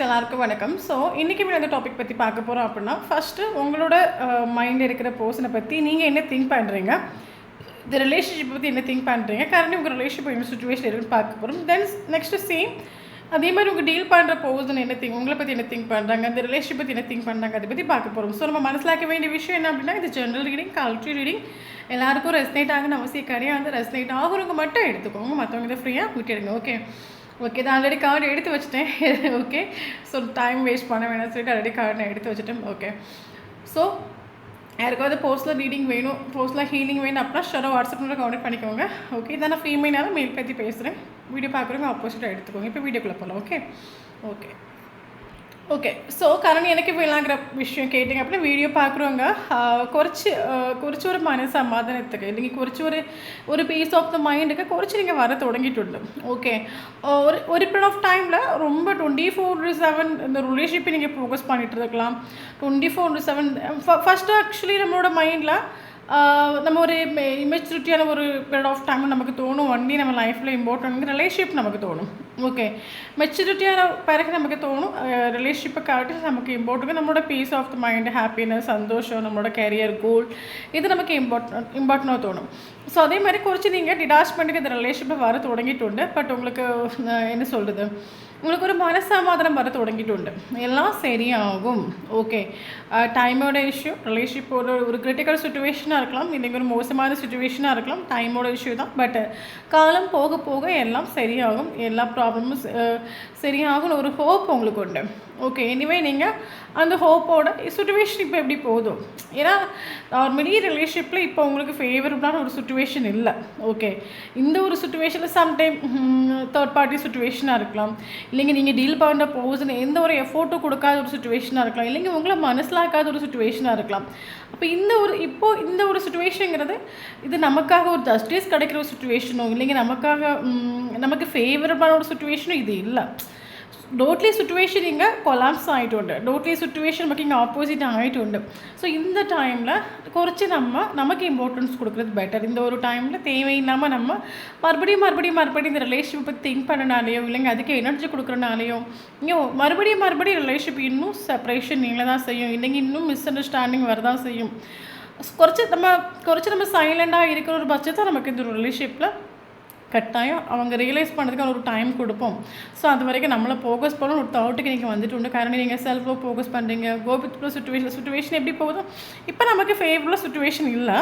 எல்லாருக்கும் வணக்கம். ஸோ இன்றைக்கி இந்த டாபிக் பற்றி பார்க்க போகிறோம் அப்படின்னா, ஃபஸ்ட்டு உங்களோட மைண்டில் இருக்கிற பர்சனை பற்றி நீங்கள் என்ன திங்க் பண்ணுறீங்க, இந்த ரிலேஷன்ஷிப் பற்றி என்ன திங்க் பண்ணுறீங்க, கரண்ட் உங்கள் ரிலேஷன்ஷிப் என்ன சுச்சுவேஷன் இருக்குன்னு பார்க்க போகிறோம். தென் நெக்ஸ்ட்டு சேம் அதே மாதிரி உங்கள் டீல் பண்ணுற பர்சன் என்ன உங்களை பற்றி என்ன திங்க் பண்ணுறாங்க, அந்த ரிலேஷன்ஷிப் பற்றி என்ன திங்க் பண்ணுறாங்க, அதை பற்றி பார்க்க போகிறோம். ஸோ நம்ம மனசிலாக்க வேண்டிய விஷயம் என்ன அப்படின்னா, இது ஜென்ரல் ரீடிங், கல்ச்சர் ரீடிங், எல்லாருக்கும் ரெஸ்னேட் ஆகுன்னு அவசியம் கிடையாது. ரெஸ்னேட் ஆகுறவங்க மட்டும் எடுத்துக்கோங்க, மற்றவங்க இதை ஃப்ரீயாக விட்டுடுங்க. ஓகே நான் ஆல்ரெடி கார்டு எடுத்து வச்சுட்டேன். ஓகே, ஸோ டைம் வேஸ்ட் பண்ண வேணாம்னு சொல்லிட்டு ஆல்ரெடி கார்டு நான் எடுத்து வச்சுட்டேன். ஓகே, ஸோ யாருக்காவது பர்சனல் ரீடிங் வேணும், பர்சனல் ஹீலிங் வேணும் அப்படின்னா ஷோராக வாட்ஸ்அப் நம்பர் கான்டெக்ட் பண்ணிக்கோங்க. ஓகே, இதான் நான் ஃபீமேனாலும் மெயில் பற்றி பேசுகிறேன். வீடியோ பார்க்குறவங்க ஆப்போசிட்டாக எடுத்துக்கோங்க. இப்போ வீடியோக்குள்ளே போகலாம். ஓகே ஸோ கரண் எனக்கு வேணாங்கிற விஷயம் கேட்டிங்க அப்படின்னா, வீடியோ பார்க்குறவங்க കുറച്ച് ഒരു മനസ്സമാധാനத்துக்கு இல்லைங்க, ஒரு பீஸ் ஆஃப் த மைண்டுக்கு കുറച്ച് நீங்கள் வர தொடங்கிட்டு. ஓகே, ஒரு பீரியட் ஆஃப் டைமில் ரொம்ப 24/7 இந்த ரிலேஷன்ஷிப்பை நீங்கள் ஃபோக்கஸ் பண்ணிகிட்டு இருக்கலாம். 24/7 ஃபஸ்ட்டு ஆக்சுவலி நம்மளோட மைண்டில் நம்ம ஒரு இமெச்சூரிட்டியான ஒரு பீரியட் ஆஃப் டைம் நமக்கு தோணும், ஒன்லி நம்ம லைஃப்பில் இம்பார்ட்டன்ட் ரிலேஷன்ஷிப் நமக்கு தோணும். ஓகே, மெச்சூரிட்டியான பிறகு நமக்கு தோணும் ரிலேஷன்ஷிப்பை காட்டி நமக்கு இம்பார்ட்டன்ட் நம்மளோட peace of the mind, happiness, சந்தோஷம், நம்மளோட கேரியர் கோல், இது நமக்கு இம்பார்ட்டனாக தோணும். ஸோ அதே மாதிரி குறித்து நீங்கள் டிடாச்மெண்ட்டுக்கு இந்த ரிலேஷன்ஷிப்பை வர தொடங்கிட்டு. பட் உங்களுக்கு என்ன சொல்கிறது, உங்களுக்கு ஒரு மனசமாதானம் வர தொடங்கிட்டு, எல்லாம் சரியாகும். ஓகே, டைமோட இஷ்யூ, ரிலேஷன்ஷிப்போட ஒரு கிரிட்டிக்கல் சுச்சுவேஷனாக இருக்கலாம், இன்றைக்கி ஒரு மோசமான சுச்சுவேஷனாக இருக்கலாம், டைமோட இஷ்யூ தான். பட் காலம் போக போக எல்லாம் சரியாகும், எல்லா ப்ராப்ளமும் சரியாகும்னு ஒரு ஹோப் உங்களுக்கு உண்டு. ஓகே, எனிவே நீங்கள் அந்த ஹோப்போட சுச்சுவேஷன் இப்போ எப்படி போதும், ஏன்னா நார்மலி ரிலேஷன்ஷிப்பில் இப்போ உங்களுக்கு ஃபேவரபுளான ஒரு சுச்சுவேஷன் இல்லை. ஓகே, இந்த ஒரு சுச்சுவேஷனில் சம்டைம் தேர்ட் பார்ட்டி சுச்சுவேஷனாக இருக்கலாம், இல்லைங்க நீங்கள் டீல் பண்ணுற பர்சன் எந்த ஒரு எஃபோர்ட்டும் கொடுக்காத ஒரு சுச்சுவேஷனாக இருக்கலாம், இல்லைங்க உங்களை மனசிலாக்காத ஒரு சுச்சுவேஷனாக இருக்கலாம். அப்போ இந்த ஒரு சுச்சுவேஷனுங்கிறது இது நமக்காக ஒரு ஜஸ்டிஸ் கிடைக்கிற ஒரு சுச்சுவேஷனோ, இல்லைங்க நமக்கு ஃபேவரபுளான ஒரு சுச்சுவேஷனும் இது இல்லை. டோட்லி சுச்சுவேஷன் இங்கே கொலாப்ஸ் ஆகிட்டு, டோட்லி சுச்சுவேஷன் நமக்கு இங்கே ஆப்போசிட் ஆகிட்டு. ஸோ இந்த டைமில் കുറച്ച് நமக்கு இம்பார்ட்டன்ஸ் கொடுக்குறது பெட்டர். இந்த ஒரு டைமில் தேவையில்லாமல் நம்ம மறுபடியும் இந்த ரிலேஷன்ஷிப் பற்றி திங்க் பண்ணனாலேயோ, இல்லைங்க அதுக்கு எனர்ஜி கொடுக்குறனாலேயோ, இங்கே மறுபடியும் ரிலேஷன்ஷிப் இன்னும் செப்பரேஷன் நீங்கள தான் செய்யும், இல்லைங்க இன்னும் மிஸ் அண்டர்ஸ்டாண்டிங் வரதான் செய்யும். കുറച്ച് நம்ம சைலண்டாக இருக்கிற ஒரு பட்சத்தை நமக்கு இந்த ஒரு ரிலேஷன்ஷிப்பில் கட்டாயம் அவங்க ரியலைஸ் பண்ணுறதுக்கு ஒரு டைம் கொடுப்போம். ஸோ அது வரைக்கும் நம்மளை ஃபோக்கஸ் பண்ணணும் ஒரு தாட்டுக்கு நீங்கள் வந்துட்டு. காரணம் நீங்கள் செல்ஃபாக ஃபோக்கஸ் பண்ணுறீங்க. கோபித்ல சுச்சுவேஷன் எப்படி போகுதோ, இப்போ நமக்கு ஃபேவரபுளாக சுச்சுவேஷன் இல்லை,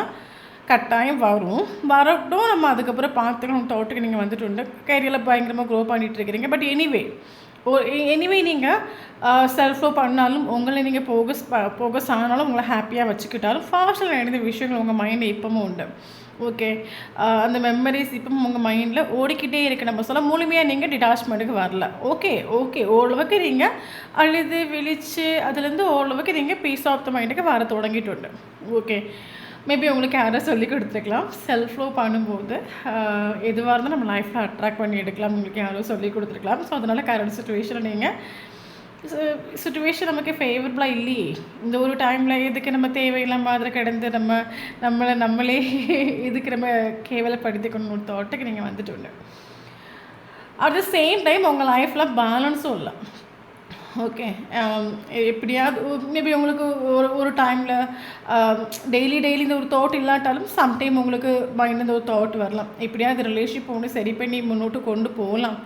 கட்டாயம் வரட்டும், நம்ம அதுக்கப்புறம் பார்த்துக்கணும் தாட்டுக்கு நீங்கள் வந்துட்டு. கேரியரில் பயங்கரமாக க்ரோ பண்ணிகிட்டு இருக்கிறீங்க. பட் எனிவே நீங்கள் செல்ஃபோ பண்ணாலும், உங்களை நீங்கள் ஃபோக்கஸ் ஆனாலும், உங்களை ஹாப்பியாக வச்சுக்கிட்டாலும், ஃபாஸ்ட்டில் நடந்த விஷயங்கள் உங்கள் மைண்டில் இப்போவும் உண்டு. ஓகே, அந்த மெமரிஸ் இப்போவும் உங்கள் மைண்டில் ஓடிக்கிட்டே இருக்குது. நம்ம சொல்ல முழுமையாக நீங்கள் டிடாச்மெண்ட்டுக்கு வரல. ஓகே ஓரளவுக்கு நீங்கள் அழுது விழித்து அதுலேருந்து ஓரளவுக்கு நீங்கள் பீஸ் ஆஃப் த மைண்டுக்கு வர தொடங்கிட்டு. ஓகே, மேபி உங்களுக்கு யாரும் சொல்லி கொடுத்துருக்கலாம். செல்ஃப் லவ் பண்ணும்போது எதுவாக இருந்தாலும் நம்ம லைஃப்பில் அட்ராக்ட் பண்ணி எடுக்கலாம், உங்களுக்கு யாரும் சொல்லி கொடுத்துருக்கலாம். ஸோ அதனால் கரண்ட் சுச்சுவேஷன் நமக்கு ஃபேவரபுளாக இல்லையே, இந்த ஒரு டைமில் எதுக்கு நம்ம தேவையில்லாமல் அதில் கிடந்து நம்மளே இதுக்கு நம்ம கேவலப்படுத்திக்கணும் ஒரு தாட்டுக்கு நீங்கள் வந்துட்டு. அட் த சேம் டைம் உங்கள் லைஃப்பில் பேலன்ஸும் இல்லை. ஓகே, எப்படியாவது மேபி உங்களுக்கு ஒரு டைமில் டெய்லி இந்த ஒரு தாட் இல்லாட்டாலும் சம்டைம் உங்களுக்கு மைண்ட் இந்த ஒரு தாட் வரலாம். எப்படியாவது ரிலேஷன்ஷிப் ஒன்று சரி பண்ணி முன்னோட்டு கொண்டு போகலாம்.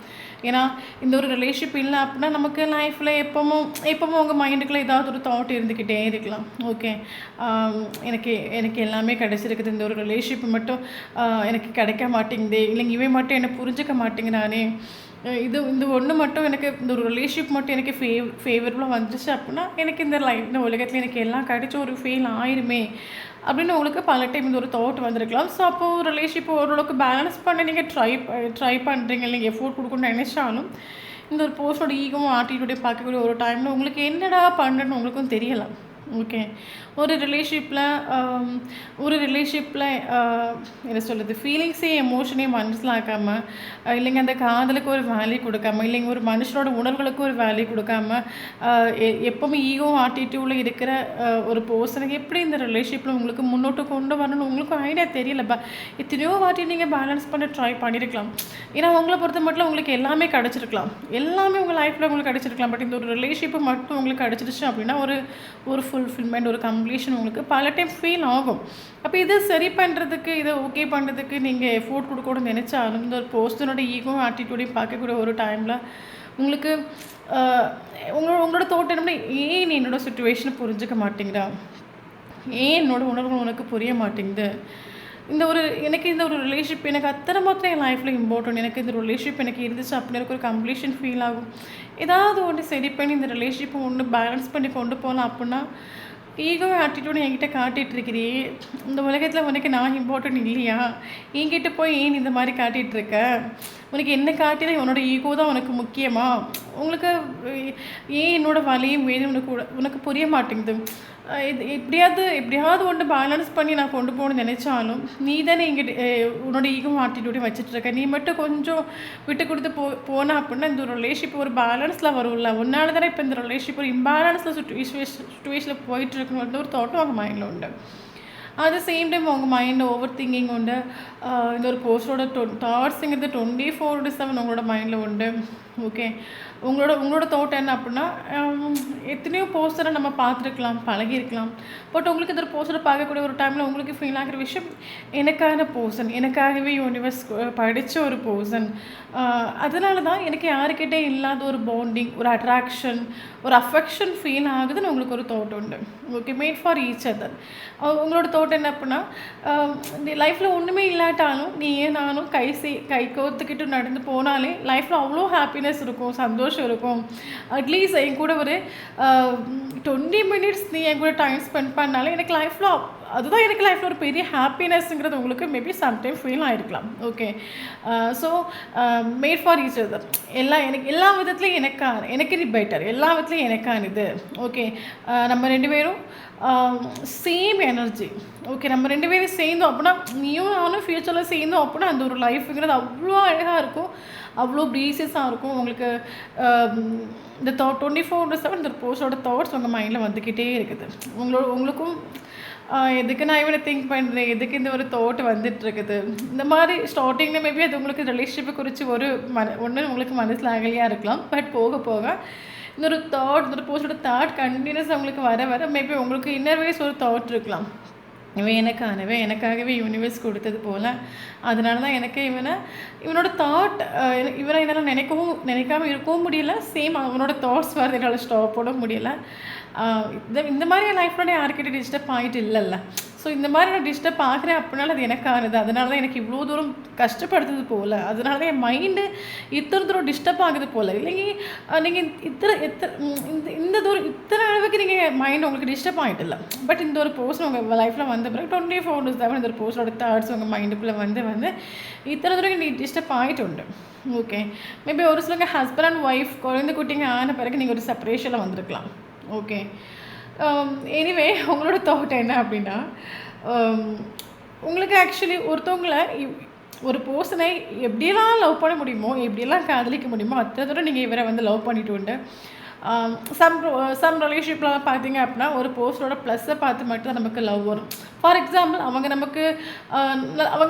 ஏன்னா இந்த ஒரு ரிலேஷன்ஷிப் இல்லை அப்படின்னா நமக்கு லைஃப்பில் எப்பவும் உங்கள் மைண்டுக்குள்ளே ஏதாவது ஒரு தாட் இருந்துக்கிட்டே இருக்கலாம். ஓகே, எனக்கு எல்லாமே கிடச்சிருக்குது, இந்த ஒரு ரிலேஷன்ஷிப் மட்டும் எனக்கு கிடைக்க மாட்டேங்குது, இல்லைங்க இவன் மட்டும் என்னை புரிஞ்சிக்க மாட்டேங்கிறானே, இந்த ஒன்று மட்டும் எனக்கு இந்த ஒரு ரிலேஷன்ஷிப் மட்டும் எனக்கு ஃபேவரபுளாக வந்துச்சு அப்படின்னா எனக்கு இந்த உலகத்தில் எனக்கு எல்லாம் கிடைச்சி ஒரு ஃபெயில் ஆயிருமே அப்படின்னு உங்களுக்கு பல டைம் இந்த ஒரு தாட் வந்திருக்கலாம். ஸோ அப்போது ரிலேஷன்ஷிப் ஓரளவுக்கு பேலன்ஸ் பண்ண நீங்கள் ட்ரை பண்ணுறீங்க, நீங்கள் எஃபோர்ட் கொடுக்கணும்னு நினைச்சாலும் இந்த ஒரு பர்சனோட ஈகவும் ஆட்டிடியூடையும் பார்க்கக்கூடிய ஒரு டைமில் உங்களுக்கு என்னடா பண்ணணும்னு உங்களுக்கும் தெரியலாம். ஓகே. ஒரு ரிலேஷன்ஷிப்பில ஒரு ரிலேஷன்ஷிப்பில என்ன சொல்றது, ஃபீலிங்ஸே எமோஷனையும் மனசிலாக்காம, இல்லைங்க அந்த காதலுக்கு ஒரு வேல்யூ குடுக்காம, இல்லைங்க ஒரு மனுஷனோட உணர்வுகளுக்கு ஒரு வேல்யூ குடுக்காம, அ எப்பவுமே ஈகோ ஆட்டிட்யூட்ல இருக்கிற ஒரு பெர்சன எப்படி இந்த ரிலேஷன்ஷிப்பில உங்களுக்கு முன்னோட்டு கொண்டு வரணும்னு உங்களுக்கு ஐடியா தெரியல. எத்தனையோ வாட்டி நீங்க பேலன்ஸ் பண்ண ட்ரை பண்ணியிருக்கலாம். ஏன்னா உங்கள பொறுத்தமட்டில உங்களுக்கு எல்லாமே கிடைச்சிருக்கலாம். எல்லாமே உங்க லைஃப்ல உங்களுக்கு கிடைச்சிருக்கலாம். பட் இந்த ஒரு ரிலேஷன்ஷிப் மட்டும் உங்களுக்கு கிடைச்சிருச்சு அப்படின்னா, ஒரு ஒரு ஃபுல்ஃபில்மெண்ட், ஒரு கம்ப்ளீஷன் உங்களுக்கு பல டைம் ஃபீல் ஆகும். அப்போ இதை சரி பண்ணுறதுக்கு, இதை ஓகே பண்ணுறதுக்கு நீங்கள் எஃபோர்ட் கொடுக்கணும்னு நினச்சாலும், இந்த ஒரு பர்சனோட ஈகோ ஆட்டிடியூடையும் பார்க்கக்கூடிய ஒரு டைமில் உங்களுக்கு உங்களோட தோட்டம் என்னன்னா, ஏன் நீ என்னோட சுச்சுவேஷனை புரிஞ்சுக்க மாட்டேங்கிறா, ஏன் என்னோட உணர்வு உனக்கு புரிய மாட்டேங்குது, இந்த ஒரு ரிலேஷன்ஷிப் எனக்கு அத்தனை மாத்திரம் என் லைஃப்பில் இம்பார்ட்டன்ட், எனக்கு இந்த ரிலேஷன்ஷிப் எனக்கு இருந்துச்சு அப்படின்னு எனக்கு ஒரு கம்ப்ளீஷன் ஃபீல் ஆகும். ஏதாவது ஒன்று சரி பண்ணி இந்த ரிலேஷன்ஷிப்பை ஒன்று பேலன்ஸ் பண்ணி கொண்டு போகலாம் அப்படின்னா, ஈகோ ஆட்டிடியூட் என்கிட்ட காட்டிகிட்டு இருக்கிறியே, இந்த உலகத்தில் உனக்கு நான் இம்பார்ட்டன்ட் இல்லையா, என்கிட்ட போய் ஏன் இந்த மாதிரி காட்டிகிட்டு இருக்க, உனக்கு என்ன காட்டில உன்னோட ஈகோ தான் உனக்கு முக்கியமா, உங்களுக்கு ஏன் என்னோடய வலியும் வேணும் உனக்கு புரிய மாட்டேங்குது. இது எப்படியாவது ஒன்று பேலன்ஸ் பண்ணி நான் கொண்டு போகணும்னு நினச்சாலும், நீ தானே இங்கே உன்னோட ஈகோ ஆட்டிடியூடையும் வச்சுட்ருக்க, நீ மட்டும் கொஞ்சம் விட்டு கொடுத்து போனா அப்படின்னா இந்த ஒரு ரிலேஷன்ஷிப் ஒரு பேலன்ஸில் வரும்ல. உன்னால தானே இப்போ இந்த ரிலேஷன்ஷிப் ஒரு இம்பேலன்ஸில் சுச்சுவேஷனில் போயிட்டுருக்குன்னு ஒரு தாட்டும் அவங்க மைண்டில் உண்டு. அட் த சேம் டைம் உங்கள் மைண்டில் ஓவர் திங்கிங் உண்டு. இந்த ஒரு போஸ்டோட தாட்ஸுங்கிறது 24/7 உங்களோட மைண்டில் உண்டு. ஓகே. உங்களோட தாட் என்ன அப்படின்னா, எத்தனையோ போஸ்டரை நம்ம பார்த்துருக்கலாம், பழகியிருக்கலாம். பட் உங்களுக்கு இந்த போஸ்டரை பார்க்கக்கூடிய ஒரு டைமில் உங்களுக்கு ஃபீல் ஆகிற விஷயம், எனக்கான பர்சன், எனக்காகவே யூனிவர்ஸ் படித்த ஒரு பர்சன், அதனால தான் எனக்கு யாருக்கிட்டே இல்லாத ஒரு பாண்டிங், ஒரு அட்ராக்ஷன், ஒரு அஃபெக்ஷன் ஃபீல் ஆகுதுன்னு உங்களுக்கு ஒரு தாட் உண்டு. Okay. Mat for each other. உங்களோட தாட் என்ன அப்படின்னா, லைஃப்பில் ஒன்றுமே இல்லாட்டாலும் நீயே நானும் கை கோர்த்துக்கிட்டு நடந்து போனாலே லைஃப்பில் அவ்வளோ ஹாப்பினஸ் இருக்கும், சந்தோஷம் இருக்கும். அட்லீஸ்ட் என் கூட ஒரு 20 மினிட்ஸ் நீ என் கூட டைம் ஸ்பெண்ட் பண்ணாலே எனக்கு லைஃப்பில் அதுதான் எனக்கு லைஃப்பில் ஒரு பெரிய ஹாப்பினஸ்ங்கிறது உங்களுக்கு மேபி சம்டைம் ஃபீல் ஆகிருக்கலாம். Okay. So made for each other. எனக்கு எல்லா விதத்துலையும் எனக்கு இது பெட்டர், எல்லா விதத்துலையும் எனக்கான இது. ஓகே. நம்ம 2 பேரும் சேம் எனர்ஜி. ஓகே. நம்ம 2 பேரும் சேர்ந்தோம் அப்படின்னா, நீயும் நானும் ஃப்யூச்சரில் சேர்ந்தோம் அப்படின்னா அந்த ஒரு லைஃபுங்கிறது அவ்வளோ அழகாக இருக்கும், அவ்வளோ ப்ரீசியஸாக இருக்கும். உங்களுக்கு இந்த 24/7 இந்த போஸ்டோட தாட்ஸ் உங்கள் மைண்டில் வந்துக்கிட்டே இருக்குது. உங்களுக்கும் எதுக்கு நான் இவனை திங்க் பண்ணுறேன், எதுக்கு இந்த ஒரு தாட் வந்துட்டுருக்குது, இந்த மாதிரி ஸ்டார்டிங்கில் மேபி அது உங்களுக்கு ரிலேஷன்ஷிப்பை குறித்து ஒன்று உங்களுக்கு மனசில் அகலியாக இருக்கலாம். பட் போக போக இந்த ஒரு போஸ்டோட தாட் கண்டினியூஸ் உங்களுக்கு வர மேபி உங்களுக்கு இன்னர் வைஸ் ஒரு தாட் இருக்கலாம், எனக்காகவே யூனிவர்ஸ் கொடுத்தது போல், அதனால தான் எனக்கு இவனோட தாட் இவனை என்னால் நினைக்காமல் இருக்கவும் முடியல. சேம் அவனோட தாட்ஸ் வரது என்னால் ஸ்டாப் போட முடியல. இந்த மாதிரி என் லைஃப்ல யாருக்கிட்ட டிஸ்டர்ப் ஆகிட்டு இல்லைல்ல. ஸோ இந்த மாதிரி நான் டிஸ்டர்ப் ஆகிறேன் அப்படின்னால அது எனக்கானது, அதனால தான் எனக்கு இவ்வளோ தூரம் கஷ்டப்படுத்துது போல், அதனால தான் என் மைண்டு இத்தனை தூரம் டிஸ்டர்ப் ஆகுது போல். இல்லைங்க நீங்கள் இந்த தூரம் இத்தனை அளவுக்கு நீங்கள் மைண்ட் உங்களுக்கு டிஸ்டர்ப் ஆகிட்டு இல்லை. பட் இந்த ஒரு போஸ்ட் உங்கள் லைஃப்பில் வந்த பிறகு 24/7 இந்த ஒரு போஸ்டோட தாட்ஸ் உங்கள் மைண்டுக்குள்ளே வந்து இத்தனை தூரம் நீங்கள் டிஸ்டர்ப் ஆகிட்டு உண்டு. ஓகே. மேபி ஒரு சிலங்க ஹஸ்பண்ட் அண்ட் ஒய்ஃப் குழந்தை குட்டிங்க ஆன பிறகு நீங்கள் ஒரு செப்பரேஷனில் வந்திருக்கலாம். ஓகே. எனிவே உங்களோட தாட் என்ன அப்படின்னா, உங்களுக்கு ஆக்சுவலி ஒருத்தவங்களை ஒரு பர்சனை எப்படியெல்லாம் லவ் பண்ண முடியுமோ, எப்படியெல்லாம் காதலிக்க முடியுமோ அத்தனை தூரம் நீங்கள் இவரை வந்து லவ் பண்ணிட்டு உண்டு. சம் ரிலேஷன்ஷிப்பில் பார்த்தீங்க அப்படின்னா ஒரு போஸ்டோட ப்ளஸ்ஸை பார்த்து மட்டும் தான் நமக்கு லவ் வரும். ஃபார் எக்ஸாம்பிள் அவங்க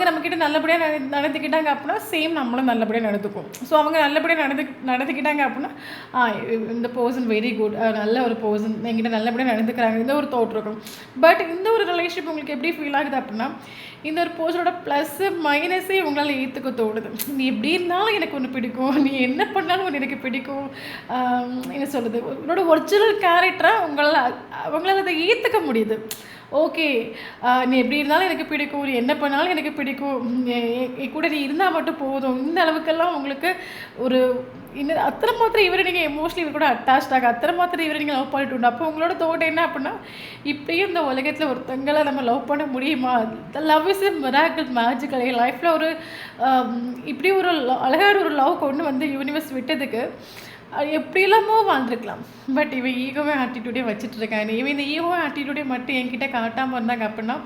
நம்மக்கிட்ட நல்லபடியாக நடந்துக்கிட்டாங்க அப்படின்னா சேம் நம்மளும் நல்லபடியாக நடந்துக்கும். ஸோ அவங்க நல்லபடியாக நடந்துக்கிட்டாங்க அப்படின்னா இந்த பர்சன் வெரி குட், நல்ல ஒரு பர்சன், என்கிட்ட நல்லபடியாக நடந்துக்கிறாங்க, இந்த ஒரு தாட் இருக்கும். பட் இந்த ஒரு ரிலேஷன்ஷிப் உங்களுக்கு எப்படி ஃபீல் ஆகுது அப்படின்னா, இந்த ஒரு பர்சனோட ப்ளஸ்ஸு மைனஸே உங்களால் ஏற்றுக்க தோணுது. நீ எப்படி இருந்தாலும் எனக்கு ஒன்று பிடிக்கும், நீ என்ன பண்ணாலும் ஒன்று எனக்கு பிடிக்கும், என்ன சொல்கிறது, உன்னோட ஒரிஜினல் கேரக்டரை அவங்களால அதை ஏற்றுக்க முடியுது. ஓகே. நீ எப்படி இருந்தாலும் எனக்கு பிடிக்கும், நீ என்ன பண்ணாலும் எனக்கு பிடிக்கும், கூட நீ இருந்தால் மட்டும் போதும், இந்த அளவுக்கெல்லாம் உங்களுக்கு ஒரு அத்தனை மாத்திரம் இவரை நீங்கள் எமோஷனலி இவர் கூட அட்டாச்சாக அத்தனை மாத்திரம் இவரை நீங்கள் லவ் பண்ணிட்டு உண்டு. அப்போ உங்களோட தோட்டம் என்ன அப்படின்னா, இப்பயும் இந்த உலகத்தில் ஒருத்தங்களை நம்ம லவ் பண்ண முடியுமா, love is a miracle, magical. என் லைஃப்பில் ஒரு இப்படி ஒரு அழகான ஒரு லவ் கொண்டு வந்து யூனிவர்ஸ் விட்டதுக்கு எப்படிலாமோ வாழ்ந்துருக்கலாம். பட் இவன் ஈகோவே ஆட்டிடியூடே வச்சுட்ருக்கான். இவன் இந்த ஈகோ ஆட்டிடியூடே மட்டும் என்கிட்ட காட்டாமல் இருந்தாங்க அப்படின்னா,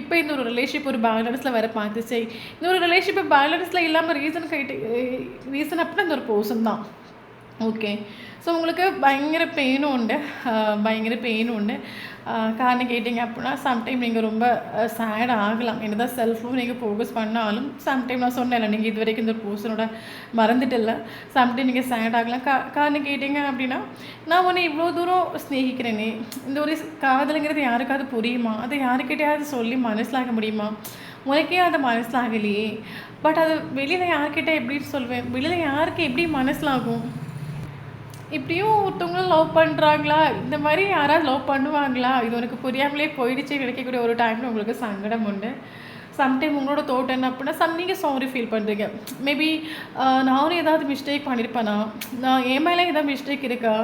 இப்போ இந்த ஒரு ரிலேஷன்ஷிப் ஒரு பேலன்ஸில் வர பார்த்துச்சு. இந்த ஒரு ரிலேஷன்ஷிப் பேலன்ஸில் இல்லாமல் ரீசன் அப்படின்னா இந்த ஒரு பர்சன் தான். ஓகே. ஸோ உங்களுக்கு பயங்கர பெயினும் உண்டு, காரணம் கேட்டிங்க அப்படின்னா சம்டைம் நீங்கள் ரொம்ப சேட் ஆகலாம். என்ன தான் செல்ஃபும் நீங்கள் ஃபோக்கஸ் பண்ணாலும் சம்டைம் நான் சொன்னேன்ல, நீங்கள் இது வரைக்கும் இந்த பர்சனோட மறந்துட்டில்ல, சம்டைம் நீங்கள் சேட் ஆகலாம். காரணம் கேட்டிங்க அப்படின்னா, நான் உன்னை இவ்வளோ தூரம் ஸ்நேகிக்கிறேனே, இந்த ஒரு காதலுங்கிறது யாருக்காவது புரியுமா? அதை யாருக்கிட்டையாவது சொல்லி மனசிலாக முடியுமா? உனக்கே அது மனசிலாகலையே. பட் அது வெளியில் யார்கிட்ட எப்படின்னு சொல்லுவேன்? வெளியில் யாருக்கு எப்படி மனசிலாகும்? இப்படியும் ஒருத்தவங்களும் லவ் பண்ணுறாங்களா, இந்த மாதிரி யாராவது லவ் பண்ணுவாங்களா, இது உனக்கு புரியாமலே போயிடுச்சு நினைக்கக்கூடிய ஒரு டைமில் உங்களுக்கு சங்கடம் உண்டு. சம்டைம் உங்களோட தோட்டம் என்ன அப்படின்னா நீங்கள் சாரி ஃபீல் பண்ணுறீங்க. மேபி நானும் ஏதாவது மிஸ்டேக் பண்ணியிருப்பேனா, நான் என் மேலே ஏதாவது மிஸ்டேக் இருக்கா,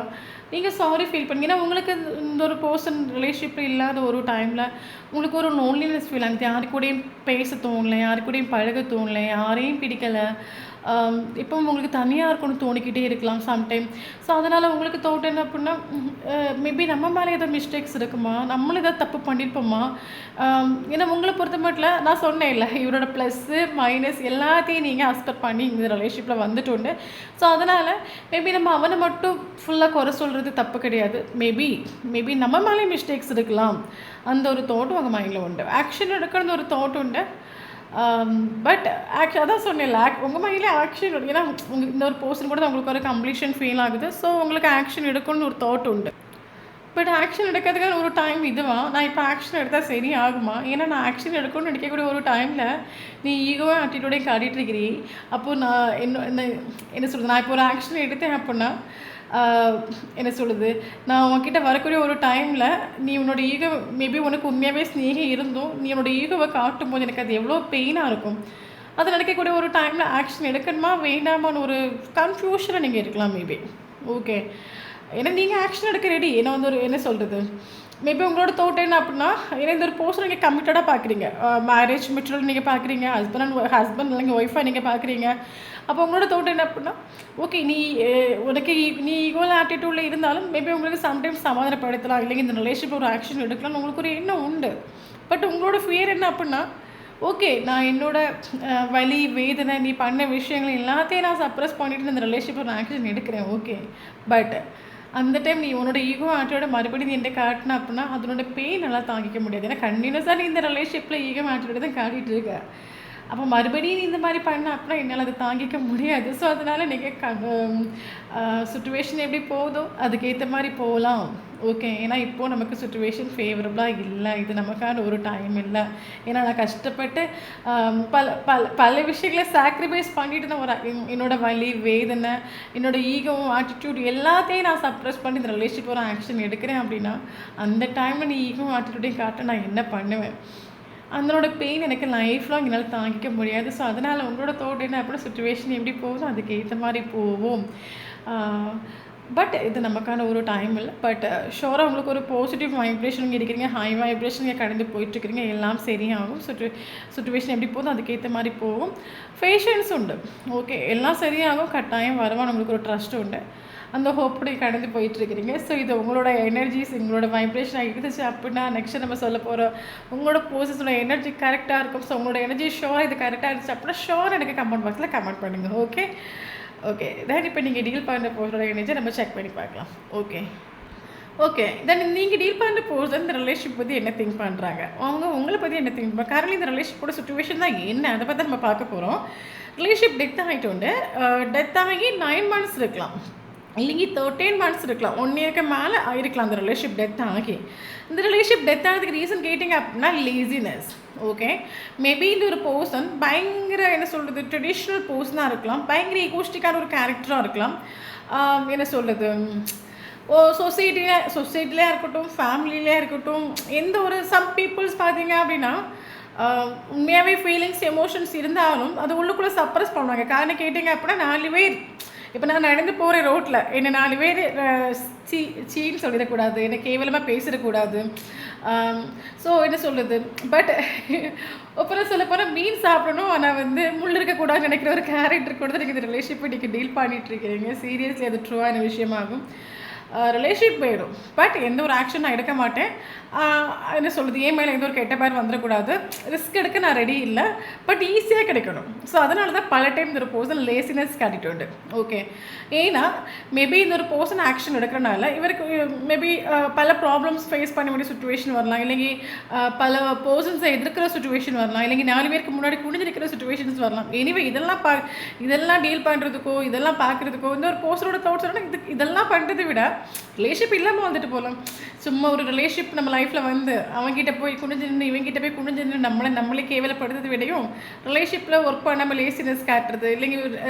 நீங்கள் சாரி ஃபீல் பண்ணி. ஏன்னா உங்களுக்கு இந்த ஒரு பர்சன் ரிலேஷன்ஷிப்பில் இல்லாத ஒரு டைமில் உங்களுக்கு ஒரு லோன்லினஸ் ஃபீல் ஆகுது. யாரு கூடயும் பேச தோணலை, யாரு கூடயும் பழக தோணலை, யாரையும் பிடிக்கலை. இப்போ உங்களுக்கு தனியாக இருக்கணும்னு தோணிக்கிட்டே இருக்கலாம் சம்டைம். ஸோ அதனால் உங்களுக்கு தோட்டம் என்ன அப்படின்னா, மேபி நம்ம மேலே ஏதோ மிஸ்டேக்ஸ் இருக்குமா, நம்மளும் ஏதாவது தப்பு பண்ணியிருப்போமா. ஏன்னா உங்களை பொறுத்த மட்டும் நான் சொன்னேன் இல்லை, இவரோட ப்ளஸ்ஸு மைனஸ் எல்லாத்தையும் நீங்கள் அக்செப்ட் பண்ணி இந்த ரிலேஷன்ஷிப்பில் வந்துட்டு. ஸோ அதனால் மேபி நம்ம அவனை மட்டும் ஃபுல்லாக குறை சொல்கிறது தப்பு கிடையாது. மேபி நம்ம மேலே மிஸ்டேக்ஸ் இருக்கலாம். அந்த ஒரு தோட்டம் உங்கள் மைண்டில் உண்டு. ஆக்ஷன் எடுக்கிறது ஒரு தோட்டம் உண்டு. பட் அதான் சொன்னேன்ல, உங்கள் மைண்டில் ஆக்ஷன். ஏன்னா இந்த ஒரு பர்சன் கூட உங்களுக்கு ஒரு கம்ப்ளீஷன் ஃபீல் ஆகுது. ஸோ உங்களுக்கு ஆக்ஷன் எடுக்கணும்னு ஒரு தாட் உண்டு. பட் ஆக்ஷன் எடுக்கிறதுக்கான ஒரு டைம் இதுவா, நான் இப்போ ஆக்ஷன் எடுத்தால் சரி ஆகுமா? ஏன்னா நான் ஆக்ஷன் எடுக்கணும்னு நினைக்கக்கூடிய ஒரு டைமில் நீ ஈகோவே ஆட்டிடியூடையும் காட்டிகிட்ருக்கிறீ. அப்போது நான் என்ன சொல்கிறது, நான் இப்போ ஒரு ஆக்ஷன் எடுத்தேன் அப்படின்னா என்ன சொல்லுது, நான் உன்கிட்ட வரக்கூடிய ஒரு டைமில் நீ உன்னோட ஈகோ, மேபி உனக்கு உண்மையாகவே ஸ்நேகம் இருந்தும் நீ உன்னோட ஈகோவை காட்டும்போது எனக்கு அது எவ்வளோ பெயினாக இருக்கும். அது நினைக்கக்கூடிய ஒரு டைமில் ஆக்ஷன் எடுக்கணுமா வேண்டாமான்னு ஒரு கன்ஃபியூஷனில் நீங்கள் இருக்கலாம் மேபி. ஓகே. ஏன்னா நீங்கள் ஆக்ஷன் எடுக்க ரெடி. ஏன்னா ஒரு என்ன சொல்கிறது, மேபி உங்களோட தோட்டம் என்ன அப்படின்னா, ஏன்னா இந்த ஒரு பர்சன் நீங்கள் கமிட்டடாக பார்க்குறீங்க, மேரேஜ் மெட்டீரியல் நீங்கள் பார்க்குறீங்க, ஹஸ்பண்ட் இல்லைங்க ஒய்ஃபாக நீங்கள் பார்க்குறீங்க. அப்போ உங்களோட தோட்டம் என்ன அப்படின்னா, ஓகே நீ ஈக்குவல் ஆட்டிடியூடில் இருந்தாலும் மேபி உங்களுக்கு சம்டைம்ஸ் சமாதானப்படுத்தலாம், இல்லைங்க இந்த ரிலேஷன்ஷிப் ஒரு ஆக்ஷன் எடுக்கலாம் உங்களுக்கு ஒரு எண்ணம் உண்டு. பட் உங்களோட ஃபியர் என்ன அப்படின்னா, ஓகே நான் என்னோட வலி வேதனை நீ பண்ண விஷயங்கள் எல்லாத்தையும் நான் சப்ரஸ் பண்ணிவிட்டு இந்த ரிலேஷன்ஷிப் ஒரு ஆக்ஷன் எடுக்கிறேன். ஓகே. பட் அந்த டைம் நீ உன்னோட ஈகோ ஆட்டியோட மறுபடியும் நீ என்கிட்ட காட்டின அப்படின்னா அதனோட பெயின் நல்லா தாங்கிக்க முடியாது. ஏன்னா கண்டினியூஸாக நீ இந்த ரிலேஷன்ஷிப்பில் ஈகோ ஆட்டியோட தான் காட்டிகிட்டு இருக்க. அப்போ மறுபடியும் நீ இந்த மாதிரி பண்ண அப்படின்னா என்னால் அதை தாங்கிக்க முடியாது. ஸோ அதனால் நீங்கள் சுச்சுவேஷன் எப்படி போகுதோ அதுக்கேற்ற மாதிரி போகலாம். ஓகே. ஏன்னா இப்போது நமக்கு சுச்சுவேஷன் ஃபேவரபுளாக இல்லை, இது நமக்கான ஒரு டைம் இல்லை. ஏன்னா நான் கஷ்டப்பட்டு பல விஷயங்களை சாக்ரிஃபைஸ் பண்ணிட்டு நான் என்னோடய வலி வேதனை என்னோடய ஈகோவும் ஆட்டிடியூட் எல்லாத்தையும் நான் சப்ரஸ் பண்ணி இந்த ரிலேஷன்ஷிப் ஒரு ஆக்ஷன் எடுக்கிறேன் அப்படின்னா அந்த டைமில் நீ ஈகோவும் ஆட்டிடியூட்டையும் காட்ட நான் என்ன பண்ணுவேன்? அதனோட பெயின் எனக்கு லைஃப் லாங் என்னால் தாங்கிக்க முடியாது. ஸோ அதனால் உங்களோட தோட்டம் என்ன அப்படி சுச்சுவேஷன் எப்படி போகுதோ அதுக்கு ஏற்ற மாதிரி போவோம். பட் இது நமக்கான ஒரு டைம் இல்லை. பட் ஷோராக உங்களுக்கு ஒரு பாசிட்டிவ் வைப்ரேஷன் இருக்கிறீங்க, ஹை வைப்ரேஷன் கடந்து போயிட்டுருக்கிறீங்க, எல்லாம் சரியாகும். சுச்சுவேஷன் எப்படி போதும் அதுக்கேற்ற மாதிரி போகும். பேஷன்ஸ் உண்டு. ஓகே எல்லாம் சரியாகும், கட்டாயம் வருவான், உங்களுக்கு ஒரு ட்ரஸ்ட் உண்டு. அந்த ஹோப்படி கடந்து போயிட்டுருக்கிறீங்க. ஸோ இது உங்களோட எனர்ஜிஸ் உங்களோட வைப்ரேஷனாக இருந்துச்சு அப்படின்னா நெக்ஸ்ட்டு நம்ம சொல்ல போகிறோம் உங்களோட போர்சஸோட எனர்ஜி கரெக்டாக இருக்கும். ஸோ உங்களோட எனர்ஜி ஷோராக இது கரெக்டாக இருந்துச்சு அப்படின்னா ஷோர் எனக்கு கமெண்ட் பாக்ஸில் கமெண்ட் பண்ணுங்கள். ஓகே தென் இப்போ நீங்கள் டீல் பண்ணுற போர்ஸோட எனர்ஜி நம்ம செக் பண்ணி பார்க்கலாம். ஓகே தென் நீங்கள் டீல் பண்ணுற போர்ஸ் இந்த ரிலேஷன்ஷிப் பற்றி என்ன திங்க் பண்ணுறாங்க, அவங்க உங்களை பற்றி என்ன திங்க் பண்ணுறாங்க, கரண்ட்லி இந்த ரிலேஷன்ஷிப்போட சுச்சுவேஷன் தான் என்ன, அதை பற்றி நம்ம பார்க்க போகிறோம். ரிலேஷன்ஷிப் டெத் ஆகிட்டு உண்டு. டெத் ஆகி 9 months இருக்கலாம், இல்லைங்க 13 months இருக்கலாம், 1 yearக்கு மேலே இருக்கலாம் அந்த ரிலேஷன்ஷிப் டெத் ஆகி. இந்த ரிலேஷன்ஷிப் டெத் ஆகிறதுக்கு ரீசன் கேட்டிங்க அப்படின்னா லேசினஸ். ஓகே மேபி இந்த ஒரு பர்சன் பயங்கர என்ன சொல்கிறது ட்ரெடிஷ்னல் பர்சனாக இருக்கலாம், பயங்கர ஈகோஸ்டிக்கான ஒரு கேரக்டராக இருக்கலாம். என்ன சொல்கிறது சொசைட்டிலே இருக்கட்டும் ஃபேமிலியிலே இருக்கட்டும் எந்த ஒரு சம் பீப்புள்ஸ் பார்த்தீங்க அப்படின்னா உண்மையாகவே ஃபீலிங்ஸ் எமோஷன்ஸ் இருந்தாலும் அது உள்ளுக்குள்ளே சப்ரஸ் பண்ணுவாங்க. காரணம் கேட்டிங்க அப்படின்னா 4 பேர் இப்போ நான் நடந்து போகிறேன் ரோட்டில் என்னை 4 பேர் சீன்னு சொல்லிடக்கூடாது, என்னை கேவலமாக பேசிடக்கூடாது. ஸோ என்ன சொல்லுது, பட் அப்புறம் சொல்ல போனால் மீன் சாப்பிடணும், ஆனால் வந்து முள் இருக்கக்கூடாதுன்னு நினைக்கிற ஒரு கேரக்டர் கூட தான் நீங்கள் இந்த ரிலேஷன்ஷிப் நீங்கள் டீல் பண்ணிகிட்ருக்கிறீங்க. சீரியஸ்லி அது ட்ரூவான விஷயமாகும். ரிலேஷன்ஷிப் போயிடும், பட் எந்த ஒரு ஆக்ஷன் நான் எடுக்க மாட்டேன். என்ன சொல்கிறது, ஏன் மேலே எந்த ஒரு கெட்ட பேர் வந்துடக்கூடாது, ரிஸ்க் எடுக்க நான் ரெடி இல்லை, பட் ஈஸியாக கிடைக்கணும். ஸோ அதனால தான் பல டைம் இந்த ஒரு பர்சன் லேசினஸ் காட்டிட்டு ஓகே. ஏன்னா மேபி இந்த ஒரு பர்சன் ஆக்ஷன் எடுக்கிறனால இவருக்கு மேபி பல ப்ராப்ளம்ஸ் ஃபேஸ் பண்ண வேண்டிய சுச்சுவேஷன் வரலாம், இல்லைங்க பல பர்சன்ஸை எதிர்க்கிற சுச்சுவேஷன் வரலாம், இல்லைங்க 4 பேருக்கு முன்னாடி குனிஞ்சிருக்கிற சுச்சுவேஷன்ஸ் வரலாம். எனிவே இதெல்லாம் டீல் பண்ணுறதுக்கோ இதெல்லாம் பார்க்குறதுக்கோ இந்த ஒரு பர்சனோட தாட்ஸ் இதெல்லாம் பண்ணுறதை விட ரிலேஷன்ஷிப் இல்லாமல் வந்துட்டு போகலாம். சும்மா ஒரு ரிலேஷன்ஷிப் நம்ம லைஃப்பில் வந்து அவங்ககிட்ட போய் குனிஞ்சு நின்று இவங்ககிட்ட போய் குனிஞ்சு நின்று நம்மளே கேவலப்படுறது விடையும் ரிலேஷன்ஷிப்பில் ஒர்க் பண்ணாமல் லேசினஸ் காட்டுறது, இல்லைங்க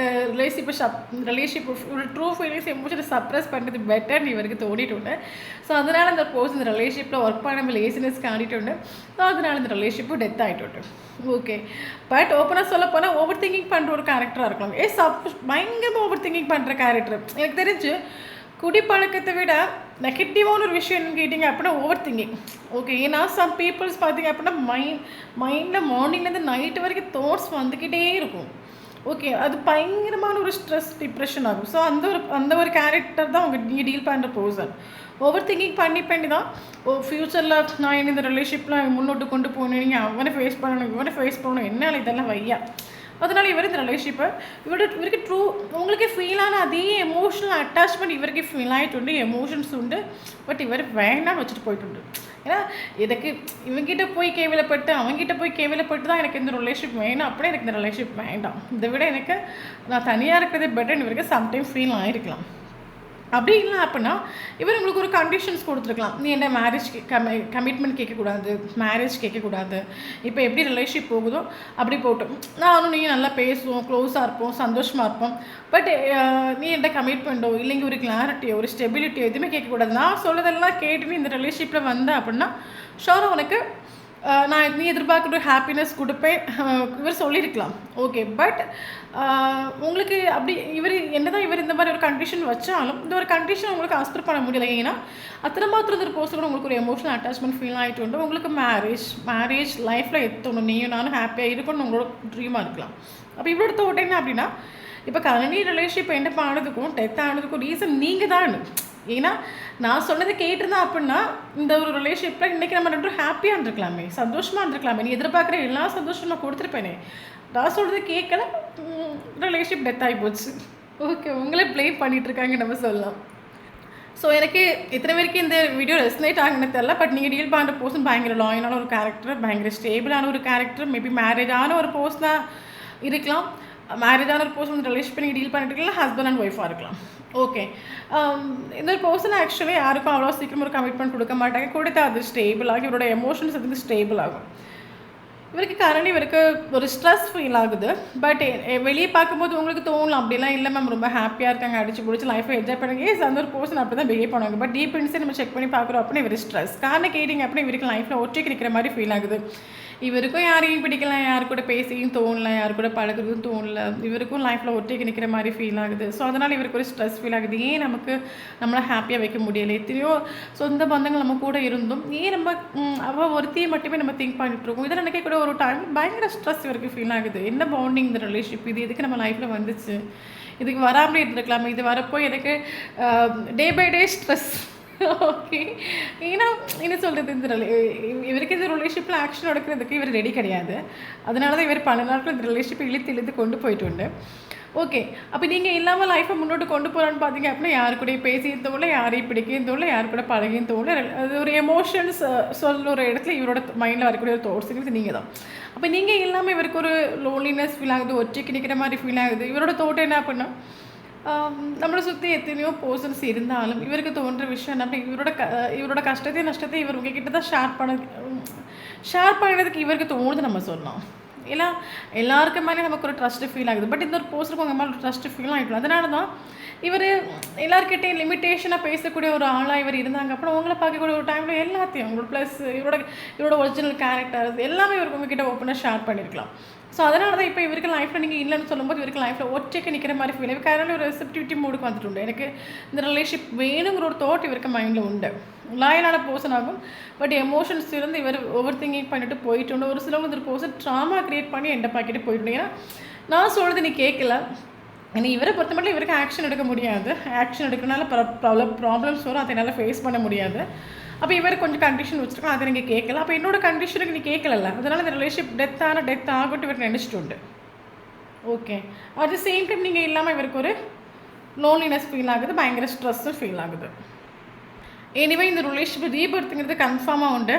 ரிலேஷன்ஷிப் ஒரு ட்ரூ ஃபீலிங்ஸ் எமோஷனை சப்ரஸ் பண்ணுறது பெட்டர்னு இவருக்கு தோணிட்டு. ஸோ அதனால் அந்த பர்சன் இந்த ரிலேஷன்ஷிப்பில் ஒர்க் பண்ணாமல் லேசினஸ் காட்டிட்டு, ஸோ அதனால் இந்த ரிலேஷன்ஷிப்பு டெத் ஆகிட்டு. ஓகே, பட் ஓப்பனாக சொல்ல போனால் ஓவர் திங்கிங் பண்ணுற ஒரு கேரக்டராக இருக்கலாம். பயங்கரமாக ஓவர் திங்கிங் பண்ணுற கேரக்டர். எனக்கு தெரிஞ்சு குடிப்பழக்கத்தை விட நெகட்டிவான ஒரு விஷயம் கேட்டிங்க அப்படின்னா ஓவர் திங்கிங். ஓகே, ஏன்னா சம் பீப்புள்ஸ் பார்த்தீங்க அப்படின்னா மைண்டில் மார்னிங்லேருந்து நைட்டு வரைக்கும் தாட்ஸ் வந்துக்கிட்டே இருக்கும். ஓகே, அது பயங்கரமான ஒரு ஸ்ட்ரெஸ் டிப்ரெஷன் ஆகும். ஸோ அந்த ஒரு கேரக்டர் தான் நீங்கள் டீல் பண்ணுற பர்சன். ஓவர் திங்கிங் பண்ணி தான் ஃப்யூச்சரில் நான் இந்த ரிலேஷன்ஷிப்பில் முன்னோட்டு கொண்டு போகணும், நீங்கள் அவனை ஃபேஸ் பண்ணணும் என்னால் இதெல்லாம் வையா. அதனால் இவர் இந்த ரிலேஷன்ஷிப்பை இவருக்கு ட்ரூ உங்களுக்கே ஃபீலான அதே எமோஷனல் அட்டாச்மெண்ட் இவருக்கு ஃபீல் ஆகிட்டு எமோஷன்ஸ் உண்டு, பட் இவர் வேண்டாம்னு வச்சுட்டு போயிட்டு. ஏன்னா எனக்கு இவங்ககிட்ட போய் கேவலப்பட்டு அவங்ககிட்ட போய் கேவலப்பட்டு தான் எனக்கு இந்த ரிலேஷன்ஷிப் வேணும், அப்படியே எனக்கு இந்த ரிலேஷன்ஷிப் வேண்டாம், இதை விட எனக்கு நான் தனியாக இருக்கிறதே பெட்டர்னு இவருக்கு சம்டைம் ஃபீல் ஆகிருக்கலாம். அப்படி இல்லை அப்படின்னா இவர் உங்களுக்கு ஒரு கண்டிஷன்ஸ் கொடுத்துருக்கலாம், நீ என்ன மேரேஜ் கமிட்மெண்ட் கேட்கக்கூடாது, மேரேஜ் கேட்கக்கூடாது, இப்போ எப்படி ரிலேஷன்ஷிப் போகுதோ அப்படி போட்டோம், நானும் நீங்கள் நல்லா பேசுவோம், க்ளோஸாக இருப்போம், சந்தோஷமாக இருப்போம், பட் நீ என்கிட்ட கமிட்மெண்ட்டோ இல்லைங்க ஒரு கிளாரிட்டியோ ஒரு ஸ்டெபிலிட்டியோ எதுவுமே கேட்கக்கூடாது. நான் சொல்லதெல்லாம் கேட்டு இந்த ரிலேஷன்ஷிப்பில் வந்தேன் அப்படின்னா ஷோராக உனக்கு நான் நீ எதிர்பார்க்குற ஹாப்பினஸ் கொடுப்பேன் இவர் சொல்லியிருக்கலாம். ஓகே, பட் உங்களுக்கு அப்படி இவர் இந்த மாதிரி ஒரு கண்டிஷன் வச்சாலும் இந்த ஒரு கண்டிஷன் உங்களுக்கு அஸ்பர் பண்ண முடியலை. ஏன்னா அத்தனை மாத்திரம் ஒரு போஸ்ட் உங்களுக்கு ஒரு எமோஷனல் அட்டாச்மெண்ட் ஃபீல் ஆகிட்டு உண்டு. உங்களுக்கு மேரேஜ் லைஃப்பில் எத்தணும், நீயும் நானும் ஹாப்பியாக இருக்கணும்னு உங்களோட ட்ரீமாக இருக்கலாம். அப்போ இவ்வளோ தோட்ட என்ன அப்படின்னா இப்போ கரண்டி ரிலேஷன்ஷிப் என்ன ஆனதுக்கும் டெத் ஆனதுக்கும் ரீசன் நீங்கள் தான். ஏன்னா நான் சொன்னதை கேட்டிருந்தேன் அப்படின்னா இந்த ஒரு ரிலேஷன்ஷிப்பில் இன்றைக்கி நம்ம 2 ஹாப்பியாக இருந்திருக்கலாமே, சந்தோஷமாக இருந்திருக்கலாமே, நீ எதிர்பார்க்குற எல்லா சந்தோஷம் நான் கொடுத்துருப்பேனே, நான் சொல்கிறது கேட்கல, ரிலேஷன்ஷிப் டெத் ஆகி போச்சு. ஓகே, உங்களே ப்ளேம் பண்ணிகிட்ருக்காங்க நம்ம சொல்லலாம். ஸோ எனக்கு இத்தனை பேருக்கு இந்த வீடியோ ரெஸ்னேட் ஆகுன்னு தெரில, பட் நீங்கள் டீல் பண்ணுற பர்சன் பயங்கர லாயலான ஒரு கேரக்டர், பயங்கர ஸ்டேபிளான ஒரு கேரக்டர், மேபி மேரேஜான ஒரு பர்சனாக இருக்கலாம், மேரேஜான ஒரு பர்சன் ரிலேஷன்ஷிப் நீங்கள் டீல் பண்ணிட்டு இருக்கலாம், ஹஸ்பண்ட் அண்ட் ஒய்ஃபாக இருக்கலாம். ஓகே, இந்த ஒரு பர்சன் ஆக்சுவலி யாருக்கும் அவ்வளோ சீக்கிரம் ஒரு கமிட்மெண்ட் கொடுக்க மாட்டாங்க, கொடுத்தா அது ஸ்டேபிள் ஆகி இவரோட எமோஷன்ஸ் வந்து ஸ்டேபிள் ஆகும். இவருக்கு ஒரு ஸ்ட்ரெஸ் ஃபீல் ஆகுது, பட் வெளியே பார்க்கும்போது உங்களுக்கு தோணலாம் அப்படிலாம் இல்லை மேம் ரொம்ப ஹாப்பியாக இருக்காங்க, அடிச்சு பிடிச்சி லைஃப்பை என்ஜாய் பண்ணுங்க, அந்த ஒரு பர்சன் அப்படி தான் பிஹேவ் பண்ணுவாங்க. பட் டீப் இன்ஸே நம்ம செக் பண்ணி பார்க்குறோம் அப்படின்னா இவர் ஸ்ட்ரெஸ் காரணம் கேட்டிங்க அப்படின்னா இவருக்கு லைஃப்பில் ஒற்றைக்கு நிற்கிற மாதிரி ஃபீல் ஆகுது. இவருக்கும் யாரையும் பிடிக்கலாம், யாரு கூட பேசியும் தோணல, யாரு கூட பழகுறதும் தோணல, இவருக்கும் லைஃப்பில் ஒற்றைக்கு நிற்கிற மாதிரி ஃபீல் ஆகுது. ஸோ அதனால் இவருக்கு ஒரு ஸ்ட்ரெஸ் ஃபீல் ஆகுது. ஏன் நம்மளை ஹாப்பியாக வைக்க முடியலை, எத்தனையோ சொந்த பந்தங்கள் நம்ம கூட இருந்தும் ஏன் நம்ம அவள் ஒருத்தையை மட்டுமே நம்ம திங்க் பண்ணிட்டுருக்கோம். இதை நினைக்க கூட ஒரு டைம் பயங்கர ஸ்ட்ரெஸ் இவருக்கு ஃபீல் ஆகுது. என்ன பாண்டிங் இந்த ரிலேஷன்ஷிப், இது எதுக்கு நம்ம லைஃப்பில் வந்துச்சு, இதுக்கு வராமலே இருந்திருக்கலாமே, இது வரப்போ எனக்கு day by day stress. Okay, ஏன்னா என்ன சொல்கிறது, இவருக்கு இந்த ரிலேஷன்ஷிப்பில் ஆக்ஷன் எடுக்கிறதுக்கு இவர் ரெடி கிடையாது. அதனால தான் இவர் பல நாட்கள் இந்த ரிலேஷன்ஷிப்பை இழுத்து கொண்டு போயிட்டு உண்டு. ஓகே, அப்போ நீங்கள் இல்லாமல் லைஃப்பை முன்னோட்டு கொண்டு போகலான்னு பார்த்தீங்க அப்படின்னா யாரு கூட பேசியும் தோணல, யாரையும் பிடிக்கையும் தோணல, யாரு கூட பழகியும் தோணல. அது ஒரு எமோஷன்ஸ் சொல்கிற இடத்துல இவரோட மைண்டில் வரக்கூடிய ஒரு தோட்ஸுங்கிறது நீங்கள் தான். அப்போ நீங்கள் இல்லாமல் இவருக்கு ஒரு லோன்லினஸ் ஃபீல் ஆகுது, ஒற்றைக்கு நிற்கிற மாதிரி ஃபீல் ஆகுது. இவரோட தோட்டம் என்ன அப்படின்னா நம்மளை சுற்றி எத்தனையோ பர்சன்ஸ் இருந்தாலும் இவருக்கு தோன்ற விஷயம் என்ன, இவரோட கஷ்டத்தையும் நஷ்டத்தையும் இவர் உங்ககிட்ட தான் ஷேர் பண்ணுறதுக்கு இவருக்கு தோணுது நம்ம சொல்லலாம். ஏன்னா எல்லாருக்கு மேலே நமக்கு ஒரு ட்ரஸ்ட்டு ஃபீல் ஆகுது, பட் இந்த ஒரு பர்சனுக்கு உங்கள் மேலே ஒரு ட்ரஸ்ட்டு ஃபீல் ஆகிடும். அதனால தான் இவர் எல்லாருக்கிட்டையும் லிமிட்டேஷனாக பேசக்கூடிய ஒரு ஆளாக இவர் இருந்தாங்க. அப்புறம் உங்களை பார்க்கக்கூடிய ஒரு டைமில் எல்லாத்தையும் உங்களோட ப்ளஸ் இவரோட ஒரிஜினல் கேரக்டர்ஸ் எல்லாமே இவருக்கு உங்ககிட்ட ஓப்பனாக ஷேர் பண்ணியிருக்கலாம். ஸோ அதனால தான் இப்போ இவருக்கு லைஃப்பில் நீங்கள் இல்லைன்னு சொல்லும்போது இவருக்கு லைஃப்பில் ஒற்றைக்கு நிற்கிற மாதிரி ஃபீல் இவருக்கு ஒரு ரெசிப்டிவிட்டி மூடுக்கு வந்துட்டு எனக்கு இந்த ரிலேஷன்ஷிப் வேணுங்கிற ஒரு தாட் இவருக்கு மைண்டில் உண்டு. லாயலான பர்சன் ஆகும், பட் எமோஷன்ஸ் இருந்து இவர் ஓவர் திங்கிங் பண்ணிட்டு போயிட்டு உண்டு. ஒரு சிலவங்க ஒரு பர்சன் ட்ராமா க்ரியேட் பண்ணி எண்டை பாக்கிட்டு போயிட்டு. ஏன்னா நான் சொல்கிறது நீ கேட்கல. ஏன்னா இவரை பொறுத்த மட்டும் இவருக்கு ஆக்ஷன் எடுக்க முடியாது. ஆக்ஷன் எடுக்கிறனால ப்ராப்ளம்ஸ் வரும், அதை என்னால் ஃபேஸ் பண்ண முடியாது. அப்போ இவர் கொஞ்சம் கண்டிஷன் வச்சுருக்கோம், அதை நீங்கள் கேட்கல. அப்போ என்னோட கண்டிஷனுக்கு நீ கேட்கல, அதனால் இந்த ரிலேஷன்ஷிப் டெத் ஆகட்டும் இவர் நினச்சிட்டு உண்டு. Okay, at the same time நீங்கள் இல்லாமல் இவருக்கு ஒரு லோன்லினஸ் ஃபீல் ஆகுது, பயங்கர ஸ்ட்ரெஸ்ஸும் ஃபீல் ஆகுது. எனிவே இந்த ரிலேஷன்ஷிப் ரீபர்த்துங்கிறது கன்ஃபார்மாக உண்டு.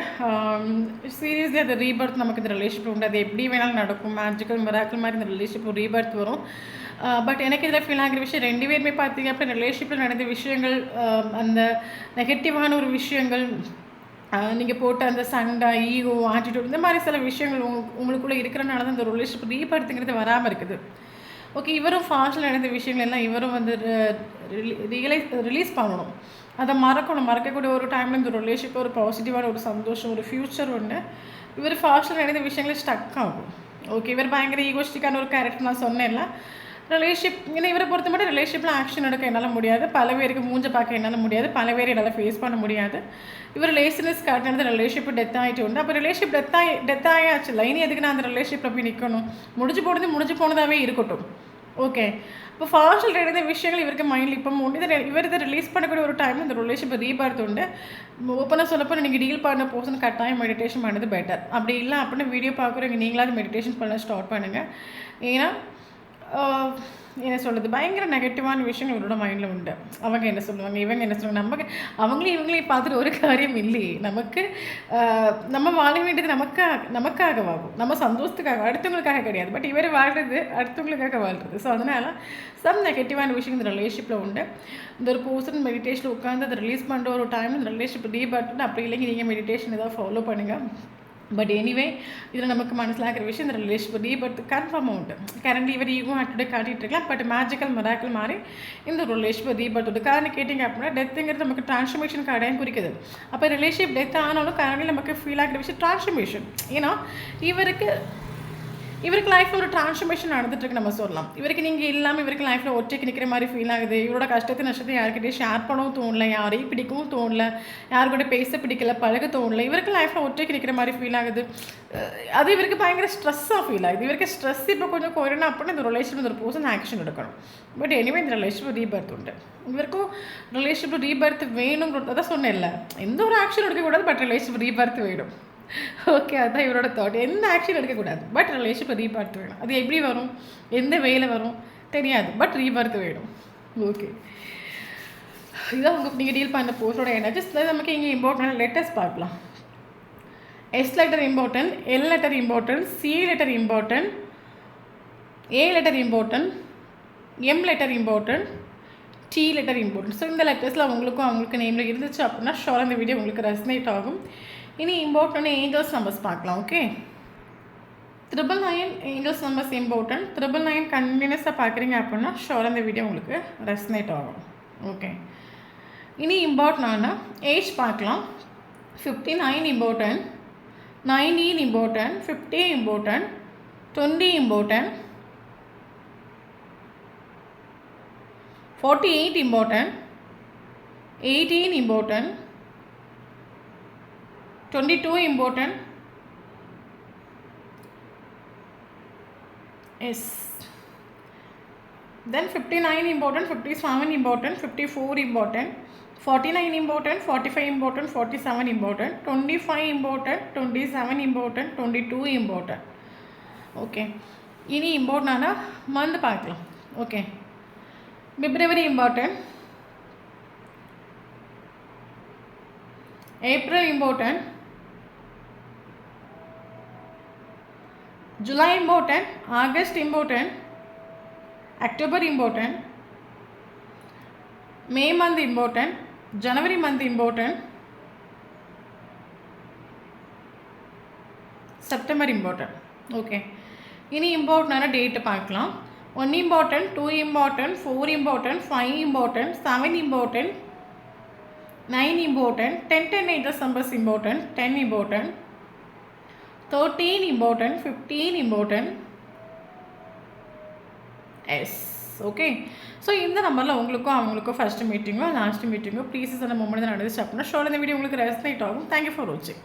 சீரியஸ்லி அது ரீபர்த் நமக்கு இந்த ரிலேஷன்ஷிப் உண்டு. அது எப்படி வேணாலும் நடக்கும், மேஜிக்கல் மிராக்கிள் மாதிரி இந்த ரிலேஷன்ஷிப் ரீபர்த் வரும். பட் எனக்கு இதில் ஃபீல் ஆகிற விஷயம் 2 பேருமே பார்த்தீங்க அப்படின்னா ரிலேஷன்ஷிப்பில் நடந்த விஷயங்கள், அந்த நெகட்டிவான ஒரு விஷயங்கள், நீங்கள் போட்ட அந்த சண்டை, ஈகோ, ஆட்டிடியூட், இந்த மாதிரி சில விஷயங்கள் உங்களுக்குள்ளே இருக்கிறனால தான் இந்த ரிலேஷன்ஷிப் ரீபர்த்துங்கிறது வராமல் இருக்குது. ஓகே, இவரும் ஃபாஸ்ட்டில் நடந்த விஷயங்கள் எல்லாம் இவரும் வந்து ரிலீஸ் பண்ணணும், அதை மறக்கக்கூடிய ஒரு டைமில் இந்த ரிலேஷன்ஷிப் ஒரு பாசிட்டிவான ஒரு சந்தோஷம், ஒரு ஃப்யூச்சர் ஒன்று. இவர் ஃபாஸ்ட்டில் நடந்த விஷயங்களே ஸ்டக் ஆகும். ஓகே, இவர் பயங்கர ஈகோஸ்டிக்கான ஒரு கேரக்டர் நான் சொன்னேன்ல. ரிலேஷன்ஷிப் ஏன்னா இவரை பொறுத்த மட்டும் ரிலேஷன்ஷிப்பில் ஆக்ஷன் எடுக்க என்னால் முடியாது, பல பேருக்கு மூஞ்ச பார்க்க என்னால் முடியாது, பல பேர் என்னால் ஃபேஸ் பண்ண முடியாது. இவர் லேசினஸ் காட்டினது ரிலேஷன்ஷிப் டெத் ஆகிட்டு உண்டு. அப்போ ரிலேஷன்ஷிப் டெத் ஆயாச்சு இல்லை, இனி எதுக்கு நான் அந்த ரிலேஷன்ஷிப்பில் போய் நிற்கணும், முடிஞ்சு போனதாகவே இருக்கட்டும். ஓகே, இப்போ ஃபாஸ்ட்டில் நடந்த விஷயங்கள் இவருக்கு மைண்டில் இப்போ உண்டு. இவர் இதை ரிலீஸ் பண்ணக்கூடிய ஒரு டைம் இந்த ரிலேஷன்ஷிப் ரீபார்த் உண்டு. ஓப்பனாக சொல்லப்போ நீங்கள் டீல் பண்ண போர்சன் கட்டாயம் மெடிடேஷன் பண்ணது பெட்டர். அப்படி இல்லை அப்படின்னு வீடியோ பார்க்குறவங்க நீங்களாவது மெடிடேஷன் பண்ண ஸ்டார்ட் பண்ணுங்கள். ஏன்னா என்ன சொல்கிறது, பயங்கர நெகட்டிவான விஷயங்கள் இவரோட மைண்டில் உண்டு. அவங்க என்ன சொல்லுவாங்க, இவங்க என்ன சொல்லுவாங்க, நமக்கு அவங்களையும் பார்த்துட்டு ஒரு காரியம் இல்லையே. நமக்கு நம்ம வாழ வேண்டியது நமக்காகவாகும், நம்ம சந்தோஷத்துக்காக, அடுத்தவங்களுக்காக கிடையாது. பட் இவர் வாழ்கிறது அடுத்தவங்களுக்காக வாழ்கிறது. ஸோ அதனால் சம் நெகட்டிவான விஷயம் இந்த ரிலேஷன்ஷிப்பில் உண்டு. இந்த ஒரு பர்சன் மெடிடேஷனில் உட்காந்து அதை ரிலீஸ் பண்ணுற ஒரு டைம் இந்த ரிலேஷன்ஷிப் ரீபர்ட். அப்படி இல்லைங்க நீங்கள் மெடிடேஷன் ஏதாவது ஃபாலோ பண்ணுங்கள். பட் எனிவே இதில் நமக்கு மனசிலாகிற விஷயம் இந்த ரிலேஷன்ஷிப் ரீபர்த் கன்ஃபார்மாக உண்டு. கரண்ட் இவர் ஈகோ ஆட்டிட்டு காட்டிகிட்டு இருக்கலாம், பட் மேஜிக்கல் மிராக்கிள் மாதிரி இந்த ரிலேஷன்ஷிப் ரீபர்த் உண்டு. காரணம் கேட்டிங்க அப்படின்னா டெத்துங்கிறது நமக்கு டிரான்ஸ்ஃபர்மேஷன் அடையாளம் குறிக்குது. அப்போ ரிலேஷன்ஷிப் டெத் ஆனாலும் கரண்ட் நமக்கு ஃபீல் ஆகிற விஷயம் டிரான்ஸ்ஃபர்மேஷன். ஏன்னா இவருக்கு லைஃப்பில் ஒரு டிரான்ஸ்ஃபர்மேஷன் நடந்துட்டுருக்கு நம்ம சொல்லலாம். இவருக்கு நீங்கள் இல்லாமல் இவருக்கு லைஃப்பில் ஒற்றைக்கு நிற்கிற மாதிரி ஃபீல் ஆகுது. இவரோட கஷ்டத்தை நஷ்டத்தை யார்கிட்டையும் ஷேர் பண்ணவும் தோணலை, யாரையும் பிடிக்கவும் தோணலை, யாரு கூட பேச பிடிக்கல, பழக தோணலை. இவருக்கு லைஃப்பில் ஒற்றைக்கு நிற்கிற மாதிரி ஃபீல் ஆகுது. அது இவருக்கு பயங்கர ஸ்ட்ரெஸ்ஸாக ஃபீல் ஆகுது. இவருக்கு ஸ்ட்ரெஸ் இப்போ கொஞ்சம் குறையணும் அப்படின்னு இந்த ரிலேஷன்ஷிப் ஒரு பர்சன் ஆக்ஷன் எடுக்கணும். பட் எனிவே இந்த ரிலேஷன்ஷிப் ரீபர்த் உண்டு. இவருக்கும் ரிலேஷன்ஷிப் ரீபர்த் வேணுங்கிறது அதான் சொன்னேன்ல, எந்த ஒரு ஆக்ஷன் எடுக்கக்கூடாது, பட் ரிலேஷன்ஷிப் ரீபர்த் வேணும். ஓகே, அதுதான் இவரோட தாட். எந்த ஆக்ஷன் எடுக்கக்கூடாது, பட் ரிலேஷன்ஷிப் ரீபர்த் வேணும். அது எப்படி வரும், எந்த வேலை வரும் தெரியாது, பட் ரீபர்த் வேணும். ஓகே, இதுதான் உங்களுக்கு நீங்கள் டீல் பண்ண போஸ்டோட எனர்ஜிஸ். நமக்கு இங்கே இம்பார்ட்டன்ட் லெட்டர்ஸ் பார்க்கலாம். S letter important, L letter important, C letter important, A letter important, M letter important, T letter important. So இந்த லெட்டர்ஸில் அவங்களுக்கு நேமில் இருந்துச்சு அப்படின்னா ஷோர் இந்த வீடியோ உங்களுக்கு ரெசனேட் ஆகும். இனி இம்பார்ட்டன்ட் ஏஞ்சல்ஸ் நம்பர்ஸ் பார்க்கலாம். Okay, 999 angels numbers important. 999 கண்டினியூஸாக பார்க்குறீங்க அப்படின்னா ஷோர் இந்த வீடியோ உங்களுக்கு ரெசனேட் ஆகும். ஓகே, இனி இம்பார்ட்டன்டான ஏஜ் பார்க்கலாம். 59 important, 19 important, 50 important, 20 important, 48 important, 18 important, 22 important. Yes. Then 59 important, 57 important, 54 important, 49 important, 45 important, 47 important, 25 important, 27 important, 22 important. Okay. இனி இம்பார்ட்டன்டான மந்த் பார்க்கலாம். Okay, February important, April important, July important, August important, October important, May month important, January month important, September important. Okay, இனி இம்பார்ட்டன்டான date பார்க்கலாம். 1 important, 2 important, 4 important, 5 important, 7 important, 9 important, 10 angels numbers important, 10 important, 13 important, 15 important, yes. Okay. So இந்த நம்பரில் உங்களுக்கும் அவங்களுக்கும் first மீட்டிங்கோ last மீட்டிங்கோ places அந்த மூமெண்ட் தான் நடந்துச்சு அப்படின்னா ஷோர் இந்த வீடியோ உங்களுக்கு ரெஸ்னேட் ஆகும். தேங்க்யூ ஃபார் வாட்சிங்.